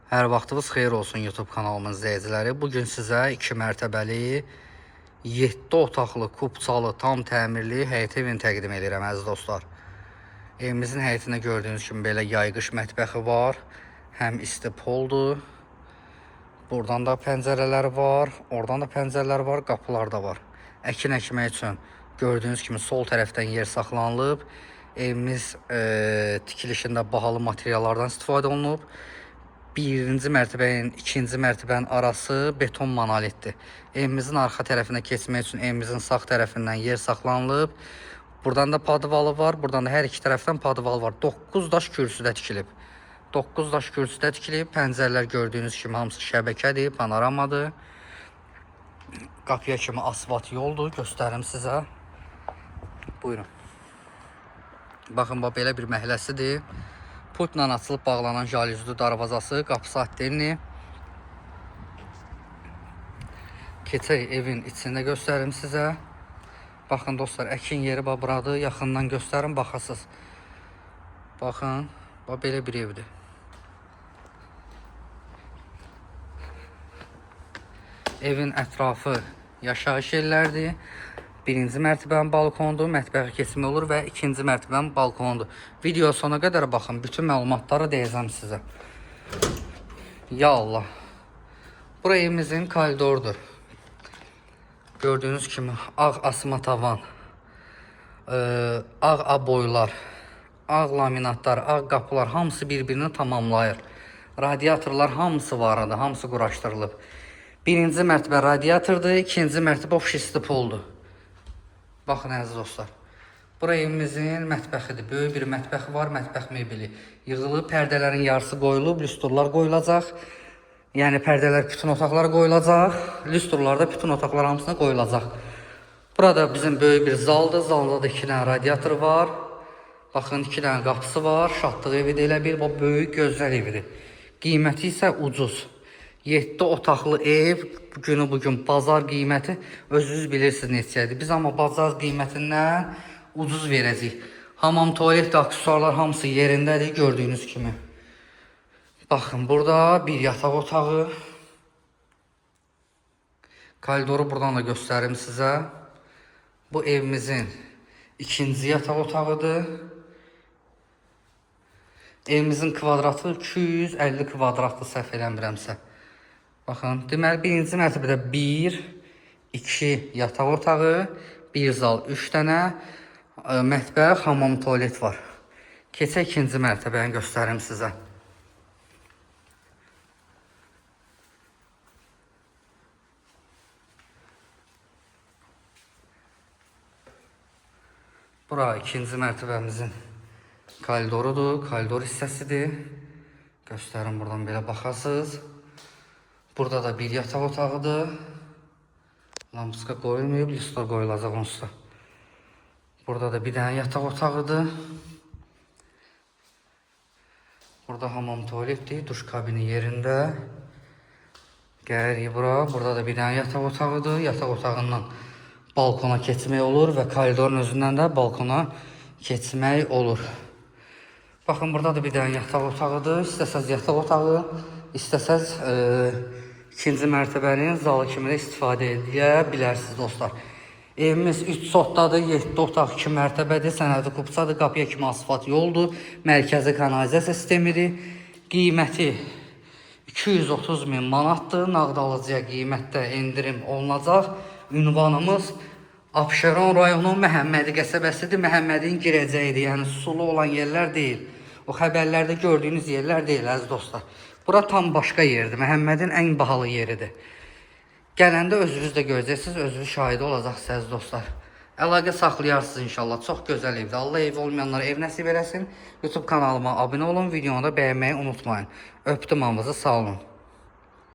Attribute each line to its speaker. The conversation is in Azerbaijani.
Speaker 1: Hər vaxtınız xeyir olsun YouTube kanalımın izləyiciləri. Bugün sizə 2 mərtəbəli, 7 otaqlı, kubçalı, tam təmirli həyət evini təqdim edirəm əziz dostlar. Evimizin həyətində gördüyünüz kimi belə yayğış mətbəxi var. Həm isti poldur. Buradan da pəncərələr var, oradan da pəncərələr var, qapılar da var. Əkin əkmək üçün gördüyünüz kimi sol tərəfdən yer saxlanılıb. Evimiz tikilişində bahalı materiallardan istifadə olunub. Birinci mərtəbənin, ikinci mərtəbənin arası beton monolitdir. Evimizin arxa tərəfinə keçmək üçün evimizin sağ tərəfindən yer saxlanılıb. Buradan da padvalı var, buradan da hər iki tərəfdən padval var. 9 daş kürsüdə tikilib. 9 daş kürsüdə tikilib. Pəncərələr gördüyünüz kimi hamısı şəbəkədir, panoramadır. Qapıya kimi asfalt yoldur, göstərim sizə. Buyurun. Baxın, belə bir məhəlləsidir. Pultla açılıb bağlanan jalüzlü darvazası, qapısı atdenli. Keçək evin içində göstərim sizə. Baxın dostlar, əkin yeri buradır. Yaxından göstərim, baxasız. Baxın, belə bir evdir. Evin ətrafı yaşayış yerlərdir. Birinci mərtəbənin balkonudur, mətbəxə keçmək olur və ikinci mərtəbənin balkonudur. Video sona qədər baxın, bütün məlumatları deyəcəm sizə. Ya Allah. Bura evimizin koridordur. Gördüyünüz kimi ağ asma tavan, ağ aboylar, ağ laminatlar, ağ qapılar hamısı bir-birini tamamlayır. Radiatorlar hamısı var adı, hamısı quraşdırılıb. Birinci mərtəbə radiatordur, ikinci mərtəbə ofisli poldur. Baxın əziz dostlar. Bura evimizin mətbəxidir. Böyük bir mətbəxi var, mətbəx mebeli. Yığılıb, pərdələrin yarısı qoyulub, lüstrlar qoyulacaq. Yəni pərdələr bütün otaqlara qoyulacaq. Lüstrlar da bütün otaqlar hamısına qoyulacaq. Burada bizim böyük bir zaldır. Zalda da 2 dənə radiator var. Baxın, 2 dənə qapısı var. Şatlıq evidir elə bir. Bu böyük gözəl evidir. Qiyməti isə ucuz. 7 otaqlı ev, bugün bazar qiyməti özünüz bilirsiniz neçədir. Biz amma bazar qiymətindən ucuz verəcəyik. Hamam, tualet, aksesuarlar hamısı yerindədir gördüyünüz kimi. Baxın, burada bir yataq otağı. Koridoru buradan da göstərim sizə. Bu evimizin ikinci yataq otağıdır. Evimizin kvadratı 250 kvadratlı, səhv eləmirəmsə. Baxın, deməli birinci mərtəbədə 1, 2 yataq otağı, 1 zal, 3 dənə mətbəx, hamam, tualet var. Keçək ikinci mərtəbəni göstərim sizə. Bura ikinci mərtəbəmizin koridorudur, koridor hissəsidir. Göstərim, buradan belə baxasınız. Burada da bir yataq otağıdır. Lampiska qoyulmayıb, lüstr qoyulacaq onsuz da. Burada da bir dənə yataq otağıdır. Burada hamam, tualetdir, duş kabini yerində. Gəlirik bura. Burada da bir dənə yataq otağıdır. Yataq otağından balkona keçmək olur və koridorun özündən də balkona keçmək olur. Baxın, burada da bir dənə yataq otağıdır. İstəsəz yataq otağı, istəsəz ikinci mərtəbənin zalı kimi də istifadə edə bilərsiniz dostlar. Evimiz 3 sotdadır, 7 otaq, 2 mərtəbədir, sənədi kubçadır, qapıya kimi asfalt yoldur, mərkəzi kanalizasiya sistemidir. Qiyməti 230 min manatdır, nağd alıcıya qiymətdə endirim olunacaq. Ünvanımız Abşeron rayonu Məhəmmədi qəsəbəsidir, Məhəmmədin girəcəyidir, yəni sulu olan yerlər deyil. O xəbərlərdə gördüyünüz yerlər deyil əziz dostlar. Bura tam başqa yerdir, Məhəmmədin ən bahalı yeridir. Gələndə özünüz də görəcəksiniz, özünüz şahidi olacaqsınız əziz dostlar. Əlaqə saxlayarsınız inşallah, çox gözəl evdir. Allah evi olmayanlara ev nəsib eləsin. YouTube kanalıma abunə olun, videonu da bəyənməyi unutmayın. Öpdüm hamınızı, sağ olun.